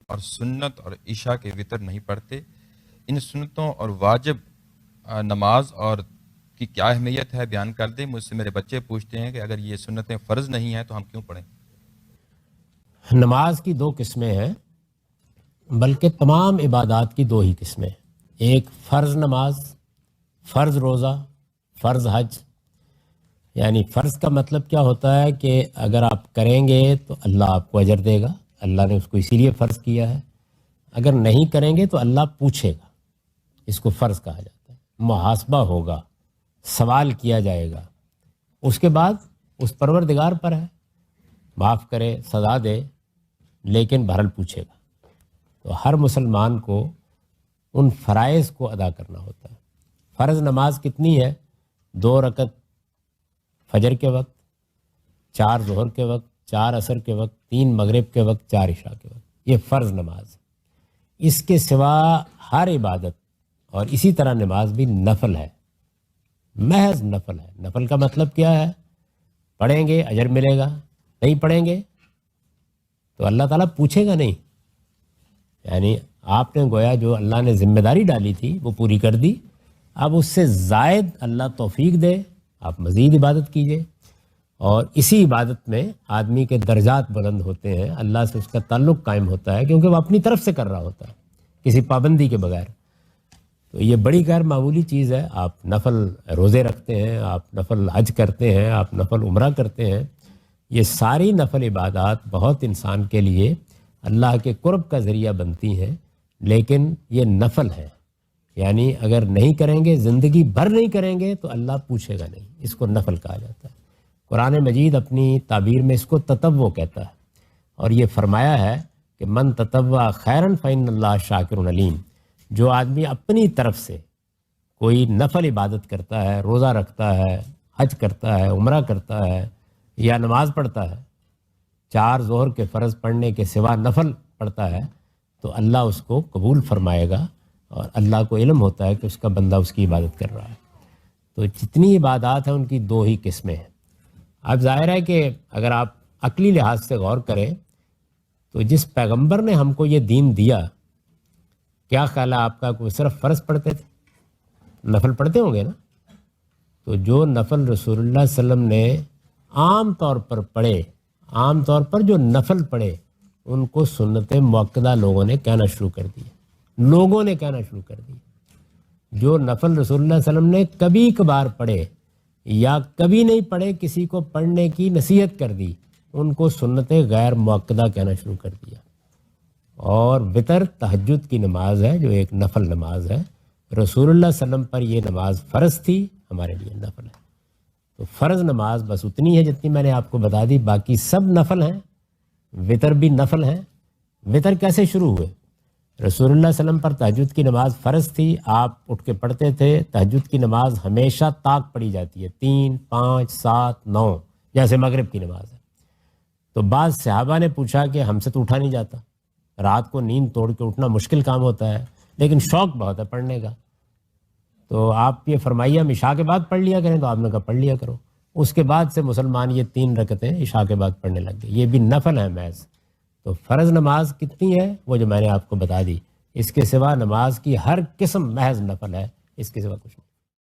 اور سنت اور عشاء کے وطر نہیں پڑھتے؟ ان سنتوں اور واجب نماز اور کی کیا اہمیت ہے بیان کر دیں۔ مجھ سے میرے بچے پوچھتے ہیں کہ اگر یہ سنتیں فرض نہیں ہیں تو ہم کیوں پڑھیں؟ نماز کی دو قسمیں ہیں، بلکہ تمام عبادات کی دو ہی قسمیں ہیں۔ ایک فرض نماز، فرض روزہ، فرض حج۔ یعنی فرض کا مطلب کیا ہوتا ہے کہ اگر آپ کریں گے تو اللہ آپ کو اجر دے گا، اللہ نے اس کو اسی لیے فرض کیا ہے۔ اگر نہیں کریں گے تو اللہ پوچھے گا، اس کو فرض کہا جاتا ہے۔ محاسبہ ہوگا، سوال کیا جائے گا، اس کے بعد اس پروردگار پر ہے، معاف کرے، سزا دے، لیکن بہرحال پوچھے گا۔ تو ہر مسلمان کو ان فرائض کو ادا کرنا ہوتا ہے۔ فرض نماز کتنی ہے؟ 2 رکعت فجر کے وقت، 4 ظہر کے وقت، 4 عصر کے وقت، 3 مغرب کے وقت، 4 عشاء کے وقت، یہ فرض نماز ہے۔ اس کے سوا ہر عبادت اور اسی طرح نماز بھی نفل ہے، محض نفل ہے۔ نفل کا مطلب کیا ہے؟ پڑھیں گے اجر ملے گا، نہیں پڑھیں گے تو اللہ تعالیٰ پوچھے گا نہیں۔ یعنی آپ نے گویا جو اللہ نے ذمہ داری ڈالی تھی وہ پوری کر دی، اب اس سے زائد اللہ توفیق دے آپ مزید عبادت کیجئے، اور اسی عبادت میں آدمی کے درجات بلند ہوتے ہیں، اللہ سے اس کا تعلق قائم ہوتا ہے، کیونکہ وہ اپنی طرف سے کر رہا ہوتا ہے کسی پابندی کے بغیر۔ تو یہ بڑی غیر معمولی چیز ہے۔ آپ نفل روزے رکھتے ہیں، آپ نفل حج کرتے ہیں، آپ نفل عمرہ کرتے ہیں، یہ ساری نفل عبادات بہت انسان کے لیے اللہ کے قرب کا ذریعہ بنتی ہیں، لیکن یہ نفل ہے۔ یعنی اگر نہیں کریں گے، زندگی بھر نہیں کریں گے تو اللہ پوچھے گا نہیں، اس کو نفل کہا جاتا ہے۔ قرآن مجید اپنی تعبیر میں اس کو تطوع کہتا ہے، اور یہ فرمایا ہے کہ من تطوع خیرن فإن اللہ شاکر علیم۔ جو آدمی اپنی طرف سے کوئی نفل عبادت کرتا ہے، روزہ رکھتا ہے، حج کرتا ہے، عمرہ کرتا ہے یا نماز پڑھتا ہے، 4 ظہر کے فرض پڑھنے کے سوا نفل پڑھتا ہے، تو اللہ اس کو قبول فرمائے گا، اور اللہ کو علم ہوتا ہے کہ اس کا بندہ اس کی عبادت کر رہا ہے۔ تو جتنی عبادات ہیں ان کی 2 ہی قسمیں ہیں۔ اب ظاہر ہے کہ اگر آپ عقلی لحاظ سے غور کریں تو جس پیغمبر نے ہم کو یہ دین دیا، کیا خیال ہے آپ کا؟ کوئی صرف فرض پڑھتے تھے؟ نفل پڑھتے ہوں گے نا؟ تو جو نفل رسول اللہ صلی اللہ علیہ وسلم نے عام طور پر پڑھے، عام طور پر جو نفل پڑھے، ان کو سنت مؤکدہ لوگوں نے کہنا شروع کر دی، لوگوں نے کہنا شروع کر دی۔ جو نفل رسول اللہ صلی اللہ علیہ وسلم نے کبھی کبھار پڑھے یا کبھی نہیں پڑھے، کسی کو پڑھنے کی نصیحت کر دی، ان کو سنت غیر مؤکدہ کہنا شروع کر دیا۔ اور وتر تہجد کی نماز ہے جو ایک نفل نماز ہے، رسول اللہ صلی اللہ علیہ وسلم پر یہ نماز فرض تھی، ہمارے لیے نفل ہے۔ تو فرض نماز بس اتنی ہے جتنی میں نے آپ کو بتا دی، باقی سب نفل ہیں، وتر بھی نفل ہیں۔ وتر کیسے شروع ہوئے؟ رسول اللہ صلی اللہ علیہ وسلم پر تہجد کی نماز فرض تھی، آپ اٹھ کے پڑھتے تھے۔ تہجد کی نماز ہمیشہ طاق پڑھی جاتی ہے، 3، 5، 7، 9، جیسے مغرب کی نماز ہے۔ تو بعض صحابہ نے پوچھا کہ ہم سے تو اٹھا نہیں جاتا، رات کو نیند توڑ کے اٹھنا مشکل کام ہوتا ہے، لیکن شوق بہت ہے پڑھنے کا، تو آپ یہ فرمائیے ہم عشاء کے بعد پڑھ لیا کریں، تو آپ نے کہا پڑھ لیا کرو۔ اس کے بعد سے مسلمان یہ 3 رکعتیں عشاء کے بعد پڑھنے لگ گئے، یہ بھی نفل ہے محض۔ تو فرض نماز کتنی ہے وہ جو میں نے آپ کو بتا دی، اس کے سوا نماز کی ہر قسم محض نفل ہے، اس کے سوا کچھ نہیں۔